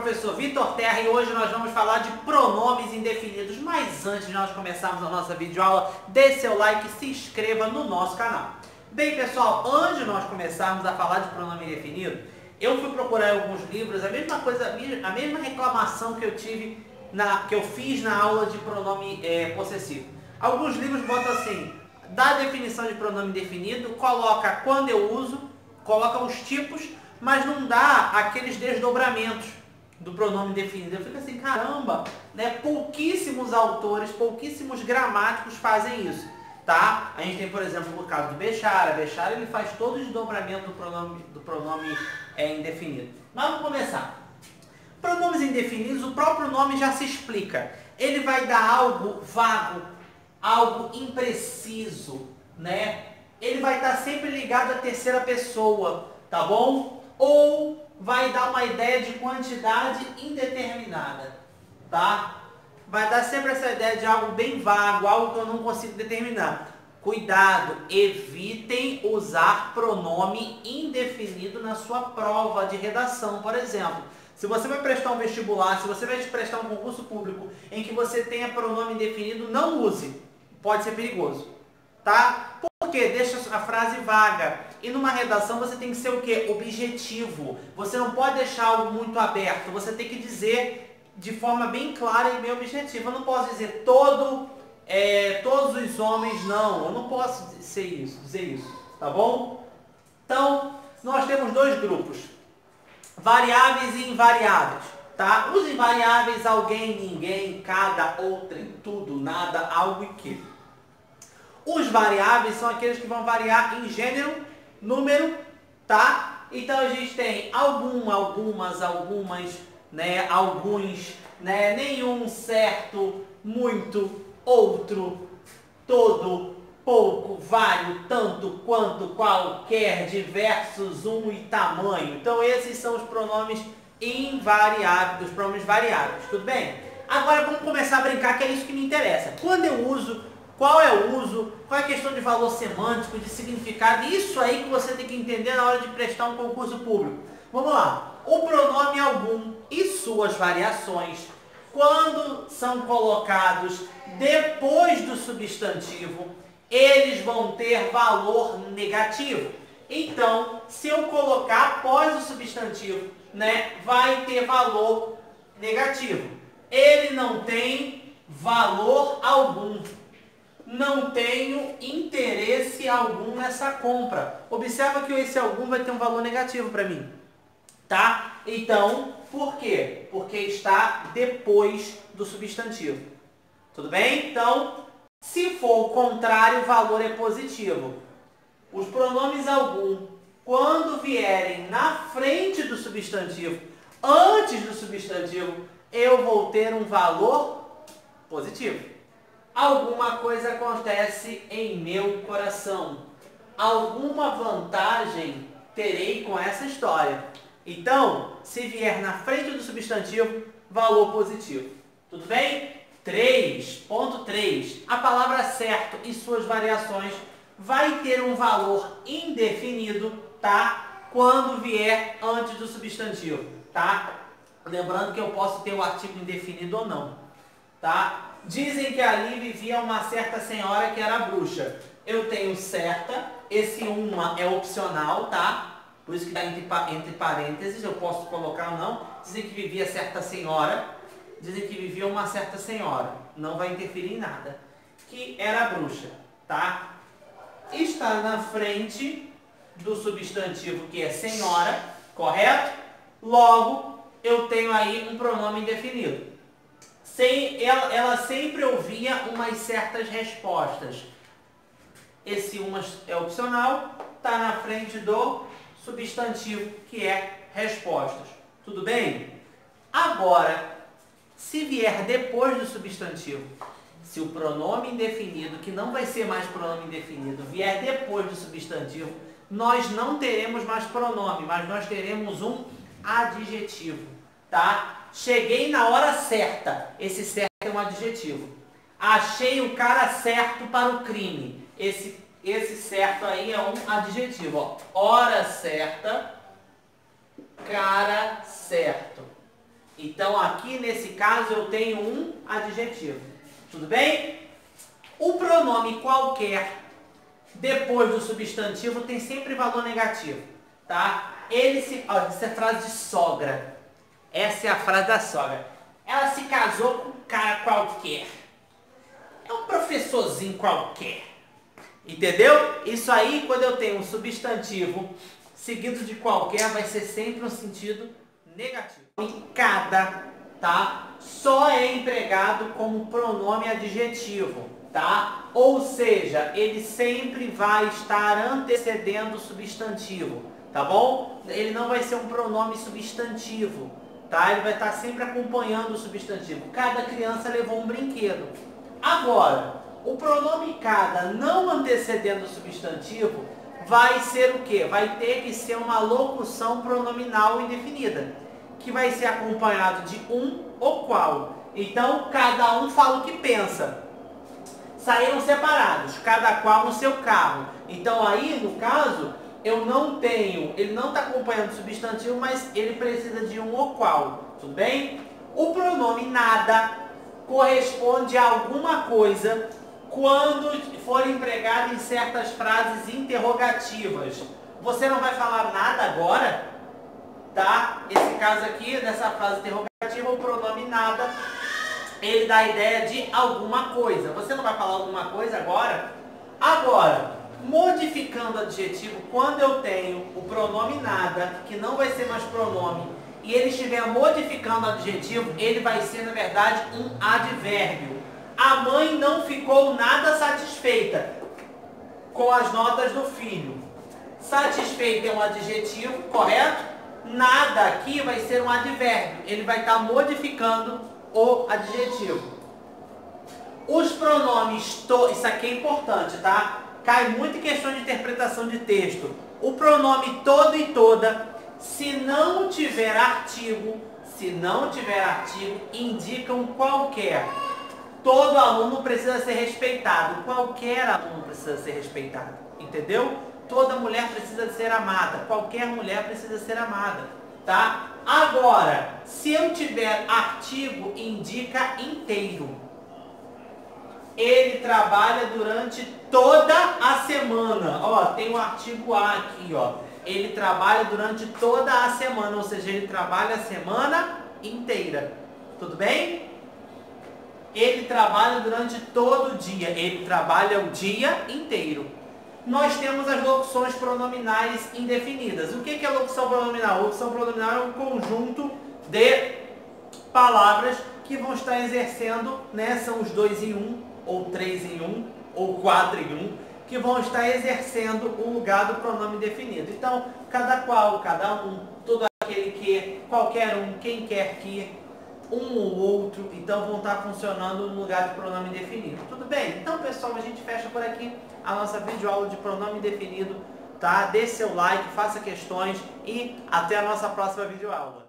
professor Vitor Terra e hoje nós vamos falar de pronomes indefinidos. Mas antes de nós começarmos a nossa videoaula, dê seu like e se inscreva no nosso canal. Bem, pessoal, antes de nós começarmos a falar de pronome indefinido, eu fui procurar em alguns livros a mesma coisa, a mesma reclamação que eu fiz na aula de pronome possessivo. Alguns livros botam assim, dá a definição de pronome indefinido, coloca quando eu uso, coloca os tipos, mas não dá aqueles desdobramentos do pronome indefinido. Eu fico assim, caramba, né? Pouquíssimos autores, pouquíssimos gramáticos fazem isso, tá? A gente tem, por exemplo, o caso do Bechara. Bechara, ele faz todo o desdobramento do pronome indefinido. Mas vamos começar. Pronomes indefinidos, o próprio nome já se explica. Ele vai dar algo vago, algo impreciso, né? Ele vai estar sempre ligado à terceira pessoa, tá bom? Ou vai dar uma ideia de quantidade indeterminada, tá? Vai dar sempre essa ideia de algo bem vago, algo que eu não consigo determinar. Cuidado, evitem usar pronome indefinido na sua prova de redação, por exemplo. Se você vai prestar um vestibular, se você vai prestar um concurso público em que você tenha pronome indefinido, não use. Pode ser perigoso, tá? Por quê? Deixa a frase vaga. E numa redação você tem que ser o quê? Objetivo. Você não pode deixar algo muito aberto. Você tem que dizer de forma bem clara e bem objetiva. Eu não posso dizer todos os homens, não. Eu não posso dizer isso, tá bom? Então, nós temos dois grupos. Variáveis e invariáveis, tá? Os invariáveis, alguém, ninguém, cada, outrem, tudo, nada, algo e que. Os variáveis são aqueles que vão variar em gênero, número, tá? Então a gente tem algumas, né? Alguns, né? Nenhum, certo, muito, outro, todo, pouco, vário, tanto, quanto, qualquer, diversos, e tamanho. Então esses são os pronomes invariáveis, os pronomes variáveis, tudo bem? Agora vamos começar a brincar, que é isso que me interessa. Quando eu uso, qual é o uso, qual é a questão de valor semântico, de significado, isso aí que você tem que entender na hora de prestar um concurso público. Vamos lá. O pronome algum e suas variações, quando são colocados depois do substantivo, eles vão ter valor negativo. Então, se eu colocar após o substantivo, né, vai ter valor negativo. Ele não tem valor algum. Não tenho interesse algum nessa compra. Observa que esse algum vai ter um valor negativo para mim, tá? Então, por quê? Porque está depois do substantivo. Tudo bem? Então, se for o contrário, o valor é positivo. Os pronomes algum, quando vierem na frente do substantivo, antes do substantivo, eu vou ter um valor positivo. Alguma coisa acontece em meu coração. Alguma vantagem terei com essa história. Então, se vier na frente do substantivo, valor positivo. Tudo bem? 3.3. A palavra certo e suas variações vai ter um valor indefinido, tá? Quando vier antes do substantivo, tá? Lembrando que eu posso ter o artigo indefinido ou não, tá? Dizem que ali vivia uma certa senhora que era bruxa. Eu tenho certa, esse uma é opcional, tá? Por isso que está entre parênteses, eu posso colocar ou não. Dizem que vivia certa senhora, dizem que vivia uma certa senhora, não vai interferir em nada, que era bruxa, tá? Está na frente do substantivo que é senhora, correto? Logo, eu tenho aí um pronome indefinido. Ela sempre ouvia umas certas respostas. Esse uma é opcional, está na frente do substantivo que é respostas. Tudo bem? Agora, se vier depois do substantivo, se o pronome indefinido, que não vai ser mais pronome indefinido, vier depois do substantivo, nós não teremos mais pronome, mas nós teremos um adjetivo, tá? Cheguei na hora certa. Esse certo é um adjetivo. Achei o cara certo para o crime. Esse certo aí é um adjetivo. Ó. Hora certa, cara certo. Então aqui nesse caso eu tenho um adjetivo. Tudo bem? O pronome qualquer depois do substantivo tem sempre valor negativo, tá? Olha, essa é a frase de sogra. Essa é a frase da sogra. Ela se casou com um cara qualquer. É um professorzinho qualquer. Entendeu? Isso aí, quando eu tenho um substantivo seguido de qualquer, vai ser sempre um sentido negativo. Em cada, tá? Só é empregado como pronome adjetivo, tá? Ou seja, ele sempre vai estar antecedendo o substantivo, tá bom? Ele não vai ser um pronome substantivo, tá? Ele vai estar sempre acompanhando o substantivo. Cada criança levou um brinquedo. Agora, o pronome cada não antecedendo o substantivo vai ser o quê? Vai ter que ser uma locução pronominal indefinida, que vai ser acompanhado de um ou qual. Então, cada um fala o que pensa. Saíram separados, cada qual no seu carro. Então, aí, no caso, eu não tenho, ele não está acompanhando o substantivo, mas ele precisa de um ou qual. Tudo bem? O pronome nada corresponde a alguma coisa quando for empregado em certas frases interrogativas. Você não vai falar nada agora, tá? Esse caso aqui, dessa frase interrogativa, o pronome nada, ele dá a ideia de alguma coisa. Você não vai falar alguma coisa agora? Agora, modificando o adjetivo, quando eu tenho o pronome nada, que não vai ser mais pronome, e ele estiver modificando o adjetivo, ele vai ser, na verdade, um advérbio. A mãe não ficou nada satisfeita com as notas do filho. Satisfeita é um adjetivo, correto? Nada aqui vai ser um advérbio. Ele vai estar modificando o adjetivo. Os pronomes isso aqui é importante, tá? Cai muito em questão de interpretação de texto. O pronome todo e toda, se não tiver artigo, indicam qualquer. Todo aluno precisa ser respeitado. Qualquer aluno precisa ser respeitado. Entendeu? Toda mulher precisa ser amada. Qualquer mulher precisa ser amada. Tá? Agora, se eu tiver artigo, indica inteiro. Ele trabalha durante toda a semana. Ó, tem o artigo A aqui, ó. Ele trabalha durante toda a semana. Ou seja, ele trabalha a semana inteira. Tudo bem? Ele trabalha durante todo o dia. Ele trabalha o dia inteiro. Nós temos as locuções pronominais indefinidas. O que é locução pronominal? Locução pronominal é um conjunto de palavras que vão estar exercendo, né? São os 2 em 1, ou 3 em 1, ou 4 em 1, que vão estar exercendo o lugar do pronome definido. Então, cada qual, cada um, todo aquele que, qualquer um, quem quer que, um ou outro, então vão estar funcionando no lugar de pronome definido. Tudo bem? Então, pessoal, a gente fecha por aqui a nossa videoaula de pronome definido, tá? Dê seu like, faça questões e até a nossa próxima videoaula.